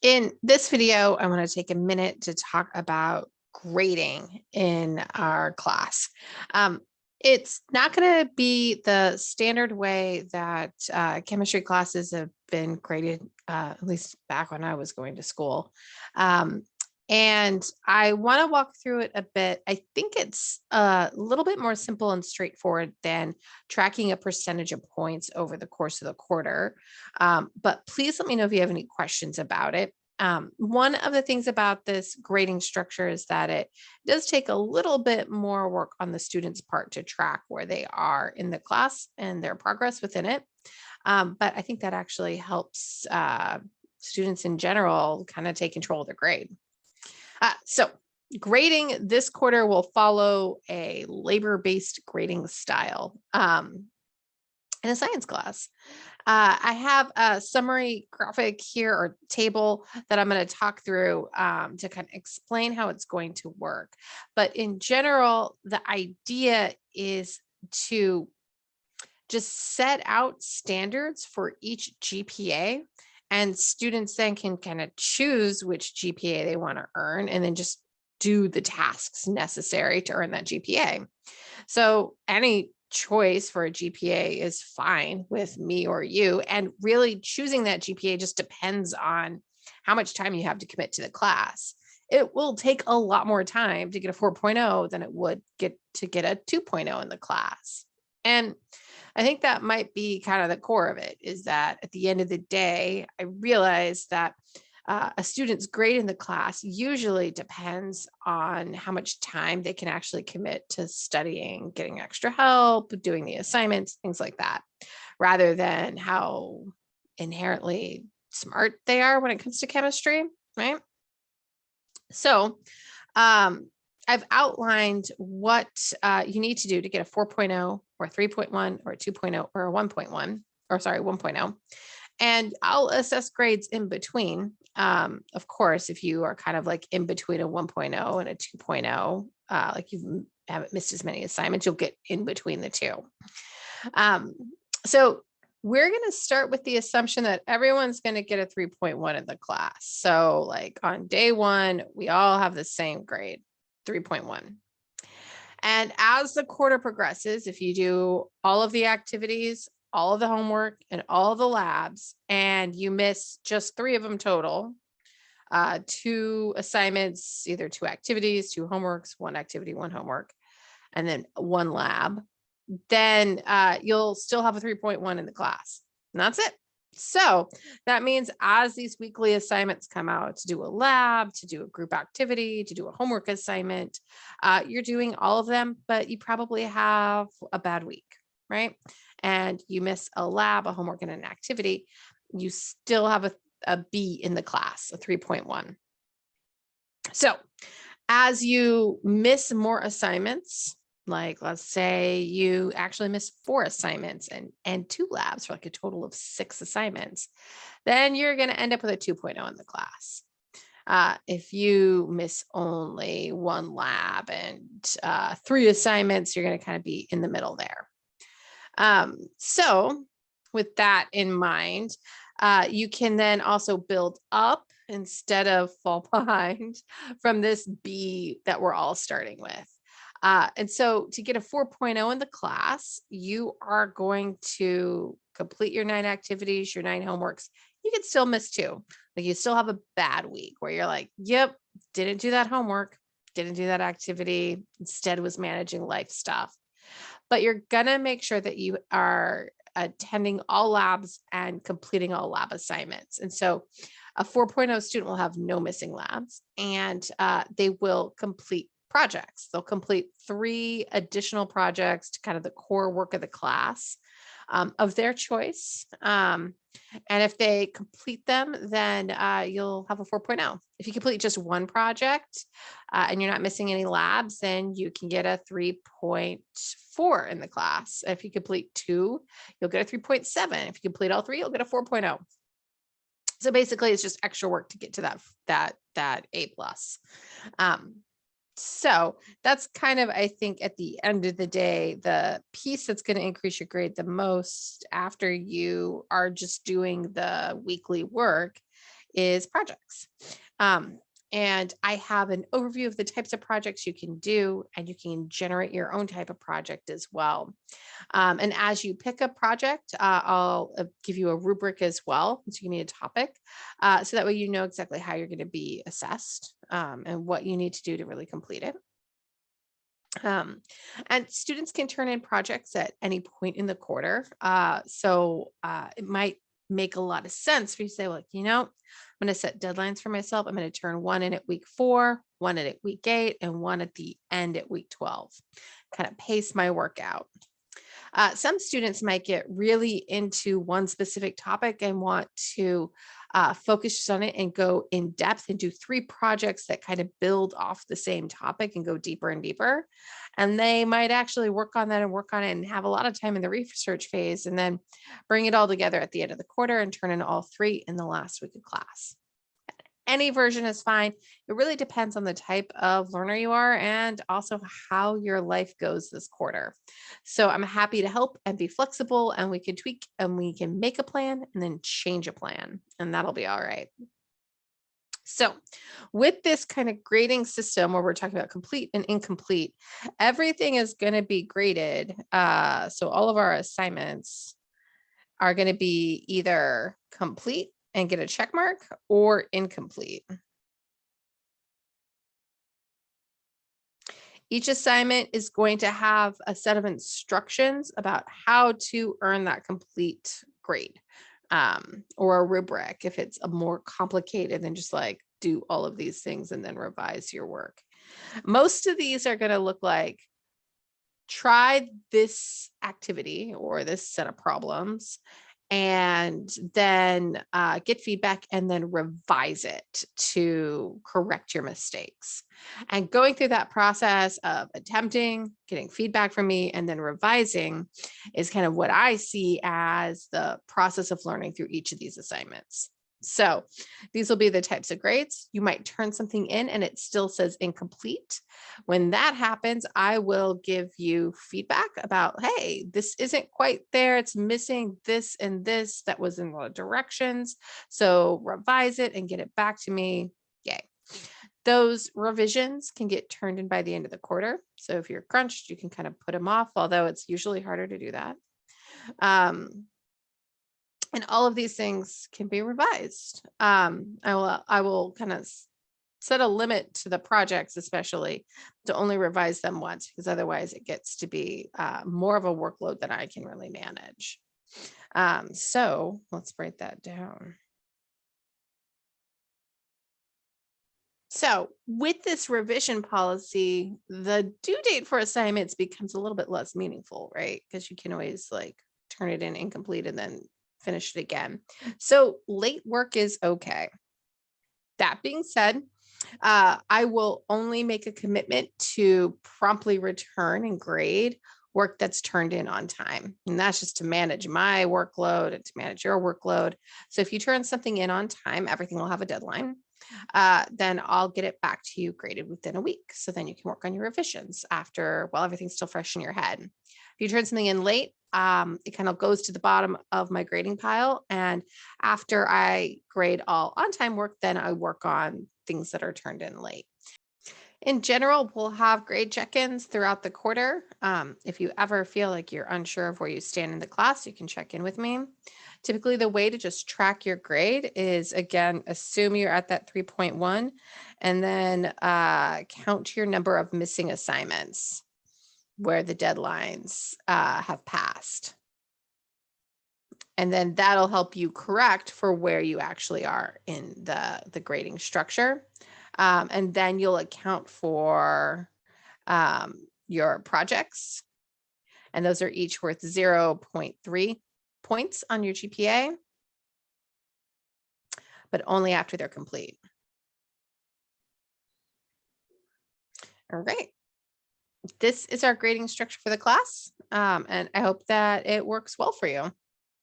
In this video, I want to take a minute to talk about grading in our class. It's not going to be the standard way that chemistry classes have been graded, at least back when I was going to school. And I want to walk through it a bit. I think it's a little bit more simple and straightforward than tracking a percentage of points over the course of the quarter. But please let me know if you have any questions about it. One of the things about this grading structure is that it does take a little bit more work on the student's part to track where they are in the class and their progress within it. But I think that actually helps students in general kind of take control of their grade. So grading this quarter will follow a labor-based grading style in a science class. I have a summary graphic here or table that I'm going to talk through to kind of explain how it's going to work. But in general, the idea is to just set out standards for each GPA, and students then can kind of choose which GPA they want to earn and then just do the tasks necessary to earn that GPA. So any choice for a GPA is fine with me or you. And really choosing that GPA just depends on how much time you have to commit to the class. It will take a lot more time to get a 4.0 than it would get to get a 2.0 in the class. And I think that might be kind of the core of it, is that at the end of the day, I realize that a student's grade in the class usually depends on how much time they can actually commit to studying, getting extra help, doing the assignments, things like that, rather than how inherently smart they are when it comes to chemistry, right? So I've outlined what you need to do to get a 4.0 or a 3.1 or a 2.0 or a 1.1, or sorry, 1.0. And I'll assess grades in between. Of course, if you are kind of like in between a 1.0 and a 2.0, like you haven't missed as many assignments, you'll get in between the two. So we're going to start with the assumption that everyone's going to get a 3.1 in the class. So like on day one, we all have the same grade, 3.1. And as the quarter progresses, if you do all of the activities, all of the homework, and all of the labs, and you miss just 3 of them total, 2 assignments, either 2 activities, 2 homeworks, 1 activity, 1 homework, and then 1 lab, then you'll still have a 3.1 in the class. And that's it. So that means as these weekly assignments come out to do a lab, to do a group activity, to do a homework assignment, you're doing all of them, but you probably have a bad week, right? And you miss a lab, a homework, and an activity, you still have a B in the class, a 3.1. So as you miss more assignments, like let's say you actually miss 4 assignments and 2 labs for like a total of 6 assignments, then you're going to end up with a 2.0 in the class. If you miss only 1 lab and 3 assignments, you're going to kind of be in the middle there. So with that in mind, you can then also build up instead of fall behind from this B that we're all starting with. And so to get a 4.0 in the class, you are going to complete your 9 activities, your 9 homeworks. You could still miss 2. Like you still have a bad week where you're like, yep, didn't do that homework, didn't do that activity, instead was managing life stuff. But you're going to make sure that you are attending all labs and completing all lab assignments. And so a 4.0 student will have no missing labs, and they will complete projects. They'll complete 3 additional projects to kind of the core work of the class of their choice. And if they complete them, then you'll have a 4.0. If you complete just 1 project and you're not missing any labs, then you can get a 3.4 in the class. If you complete 2, you'll get a 3.7. If you complete all 3, you'll get a 4.0. So basically, it's just extra work to get to that A+. So that's kind of, I think, at the end of the day, the piece that's going to increase your grade the most after you are just doing the weekly work is projects. And I have an overview of the types of projects you can do, and you can generate your own type of project as well. And as you pick a project, I'll give you a rubric as well. So you need a topic. So that way you know exactly how you're going to be assessed and what you need to do to really complete it. And students can turn in projects at any point in the quarter. So it might make a lot of sense for you to say, well, I'm going to set deadlines for myself. I'm going to turn one in at week 4, one in at week 8, and one at the end at week 12. Kind of pace my work out. Some students might get really into one specific topic and want to focus on it and go in depth and do 3 projects that kind of build off the same topic and go deeper and deeper. And they might actually work on that and have a lot of time in the research phase, and then bring it all together at the end of the quarter and turn in all 3 in the last week of class. Any version is fine. It really depends on the type of learner you are and also how your life goes this quarter. So I'm happy to help and be flexible, and we can tweak and we can make a plan and then change a plan, and that'll be all right. So with this kind of grading system where we're talking about complete and incomplete, everything is going to be graded. So all of our assignments are going to be either complete and get a check mark or incomplete. Each assignment is going to have a set of instructions about how to earn that complete grade, or a rubric if it's a more complicated than just like do all of these things and then revise your work. Most of these are going to look like try this activity or this set of problems, and then get feedback and then revise it to correct your mistakes. And going through that process of attempting, getting feedback from me, and then revising is kind of what I see as the process of learning through each of these assignments. So these will be the types of grades. You might turn something in and it still says incomplete. When that happens, I will give you feedback about, hey, this isn't quite there. It's missing this and this that was in the directions. So revise it and get it back to me. Yay. Those revisions can get turned in by the end of the quarter. So if you're crunched, you can kind of put them off, although it's usually harder to do that. And all of these things can be revised. I will kind of set a limit to the projects, especially to only revise them once, because otherwise it gets to be more of a workload than I can really manage. So let's break that down. So with this revision policy, the due date for assignments becomes a little bit less meaningful, right? Because you can always like turn it in incomplete and then finish it again. So late work is okay. That being said, I will only make a commitment to promptly return and grade work that's turned in on time. And that's just to manage my workload and to manage your workload. So if you turn something in on time, everything will have a deadline. Then I'll get it back to you graded within a week. So then you can work on your revisions after, while everything's still fresh in your head. If you turn something in late, it kind of goes to the bottom of my grading pile. And after I grade all on-time work, then I work on things that are turned in late. In general, we'll have grade check-ins throughout the quarter. If you ever feel like you're unsure of where you stand in the class, you can check in with me. Typically, the way to just track your grade is, again, assume you're at that 3.1 and then count your number of missing assignments where the deadlines have passed. And then that'll help you correct for where you actually are in the grading structure. And then you'll account for your projects. And those are each worth 0.3 points on your GPA, but only after they're complete. All right. This is our grading structure for the class. And I hope that it works well for you.